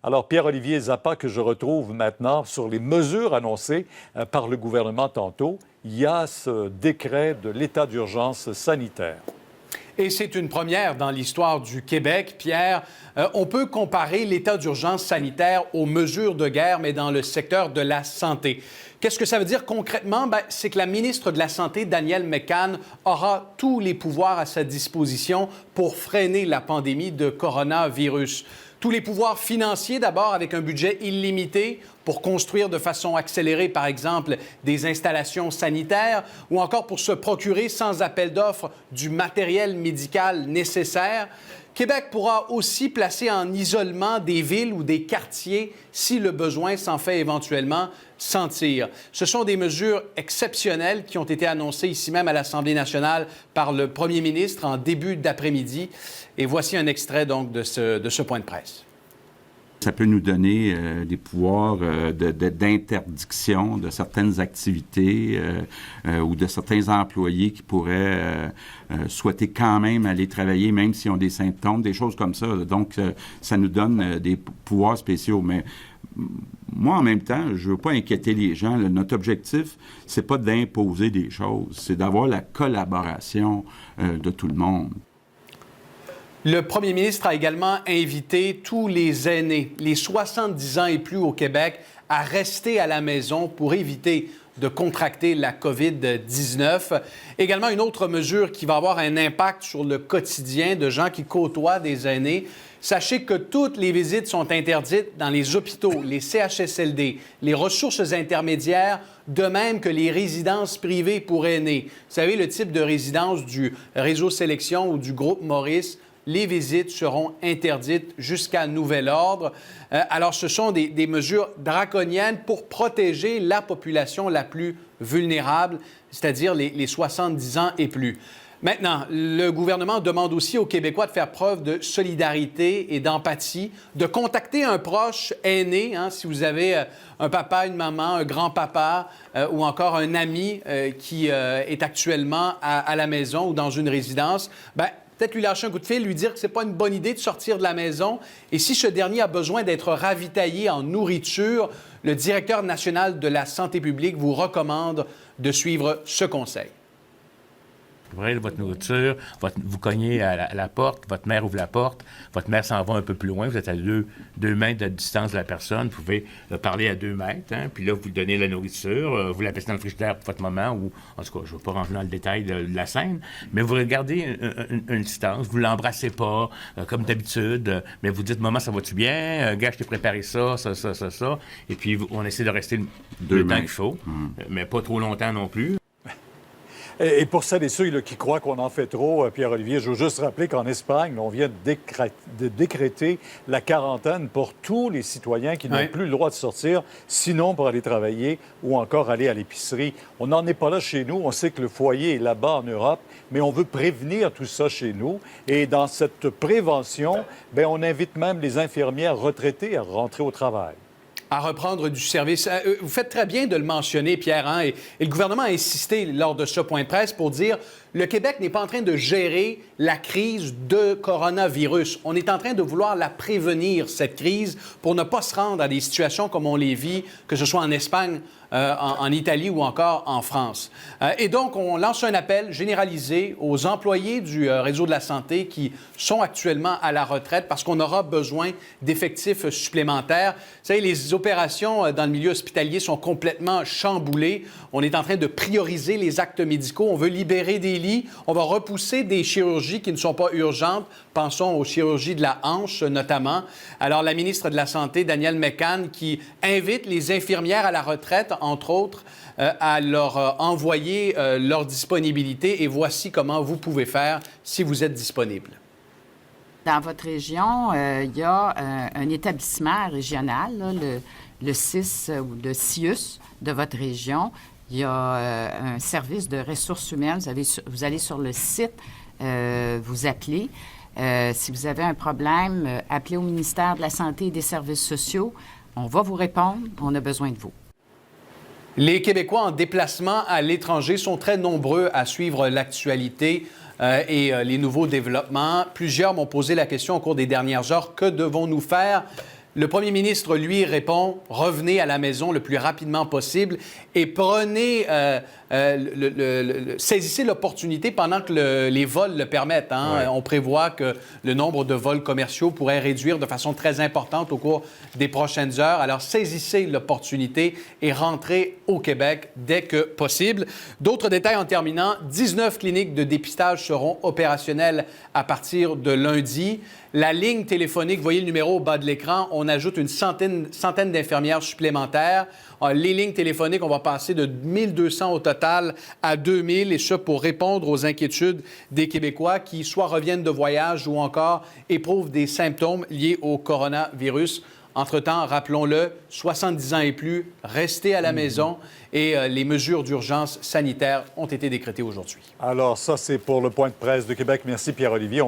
Alors, Pierre-Olivier Zappa, que je retrouve maintenant sur les mesures annoncées par le gouvernement tantôt, il y a ce décret de l'état d'urgence sanitaire. Et c'est une première dans l'histoire du Québec. Pierre, on peut comparer l'état d'urgence sanitaire aux mesures de guerre, mais dans le secteur de la santé. Qu'est-ce que ça veut dire concrètement? C'est que la ministre de la Santé, Danielle McCann, aura tous les pouvoirs à sa disposition pour freiner la pandémie de coronavirus. Tous les pouvoirs financiers, d'abord, avec un budget illimité pour construire de façon accélérée, par exemple, des installations sanitaires ou encore pour se procurer sans appel d'offres du matériel médical nécessaire. Québec pourra aussi placer en isolement des villes ou des quartiers si le besoin s'en fait éventuellement sentir. Ce sont des mesures exceptionnelles qui ont été annoncées ici même à l'Assemblée nationale par le premier ministre en début d'après-midi. Et voici un extrait donc de ce point de presse. Ça peut nous donner des pouvoirs d'interdiction de certaines activités ou de certains employés qui pourraient souhaiter quand même aller travailler, même s'ils ont des symptômes, des choses comme ça. Donc, ça nous donne des pouvoirs spéciaux. Mais moi, en même temps, je ne veux pas inquiéter les gens. Là. Notre objectif, c'est pas d'imposer des choses, c'est d'avoir la collaboration de tout le monde. Le premier ministre a également invité tous les aînés, les 70 ans et plus au Québec, à rester à la maison pour éviter de contracter la COVID-19. Également, une autre mesure qui va avoir un impact sur le quotidien de gens qui côtoient des aînés. Sachez que toutes les visites sont interdites dans les hôpitaux, les CHSLD, les ressources intermédiaires, de même que les résidences privées pour aînés. Vous savez, le type de résidence du Réseau Sélection ou du Groupe Maurice. Les visites seront interdites jusqu'à nouvel ordre. Alors, ce sont des mesures draconiennes pour protéger la population la plus vulnérable, c'est-à-dire les 70 ans et plus. Maintenant, le gouvernement demande aussi aux Québécois de faire preuve de solidarité et d'empathie, de contacter un proche aîné, si vous avez un papa, une maman, un grand-papa ou encore un ami qui est actuellement à la maison ou dans une résidence, peut-être lui lâcher un coup de fil, lui dire que ce n'est pas une bonne idée de sortir de la maison. Et si ce dernier a besoin d'être ravitaillé en nourriture, le directeur national de la santé publique vous recommande de suivre ce conseil. Ouvrez votre nourriture, vous cognez à la porte, votre mère ouvre la porte, votre mère s'en va un peu plus loin, vous êtes à deux mètres de distance de la personne, vous pouvez parler à 2 mètres, puis là, vous donnez la nourriture, vous la placez dans le frigidaire pour votre maman, ou en tout cas, je ne vais pas rentrer dans le détail de la scène, mais vous regardez une distance, vous ne l'embrassez pas, comme d'habitude, mais vous dites, maman, ça va-tu bien? Gars, je t'ai préparé ça, et puis on essaie de rester le temps qu'il faut, mais pas trop longtemps non plus. Et pour celles et ceux qui croient qu'on en fait trop, Pierre-Olivier, je veux juste rappeler qu'en Espagne, on vient de décréter la quarantaine pour tous les citoyens qui n'ont plus le droit de sortir, sinon pour aller travailler ou encore aller à l'épicerie. On n'en est pas là chez nous. On sait que le foyer est là-bas en Europe, mais on veut prévenir tout ça chez nous. Et dans cette prévention, on invite même les infirmières retraitées à rentrer au travail. À reprendre du service. Vous faites très bien de le mentionner, Pierre, et le gouvernement a insisté lors de ce point de presse pour dire le Québec n'est pas en train de gérer la crise de coronavirus. On est en train de vouloir la prévenir, cette crise, pour ne pas se rendre à des situations comme on les vit, que ce soit en Espagne, en Italie ou encore en France. Et donc, on lance un appel généralisé aux employés du réseau de la santé qui sont actuellement à la retraite parce qu'on aura besoin d'effectifs supplémentaires. Vous savez, les opérations dans le milieu hospitalier sont complètement chamboulées. On est en train de prioriser les actes médicaux. On veut libérer des lits. On va repousser des chirurgies qui ne sont pas urgentes. Pensons aux chirurgies de la hanche, notamment. Alors, la ministre de la Santé, Danielle McCann, qui invite les infirmières à la retraite, entre autres, à leur envoyer leur disponibilité. Et voici comment vous pouvez faire si vous êtes disponible. Dans votre région, il y a un établissement régional, là, le CIS ou le CIUS de votre région. Il y a un service de ressources humaines. Vous allez sur le site, vous appelez. Si vous avez un problème, appelez au ministère de la Santé et des Services sociaux. On va vous répondre. On a besoin de vous. Les Québécois en déplacement à l'étranger sont très nombreux à suivre l'actualité et les nouveaux développements. Plusieurs m'ont posé la question au cours des dernières heures, que devons-nous faire? Le premier ministre, lui, répond « Revenez à la maison le plus rapidement possible et prenez, saisissez l'opportunité pendant que les vols le permettent. Hein. Ouais. On prévoit que le nombre de vols commerciaux pourrait réduire de façon très importante au cours des prochaines heures. Alors, saisissez l'opportunité et rentrez au Québec dès que possible. » D'autres détails en terminant. 19 cliniques de dépistage seront opérationnelles à partir de lundi. La ligne téléphonique, vous voyez le numéro au bas de l'écran, on ajoute une centaine d'infirmières supplémentaires. Les lignes téléphoniques, on va passer de 1200 au total à 2000, et ce pour répondre aux inquiétudes des Québécois qui soit reviennent de voyage ou encore éprouvent des symptômes liés au coronavirus. Entre-temps, rappelons-le, 70 ans et plus, restez à la maison et les mesures d'urgence sanitaire ont été décrétées aujourd'hui. Alors, ça, c'est pour le point de presse de Québec. Merci, Pierre-Olivier.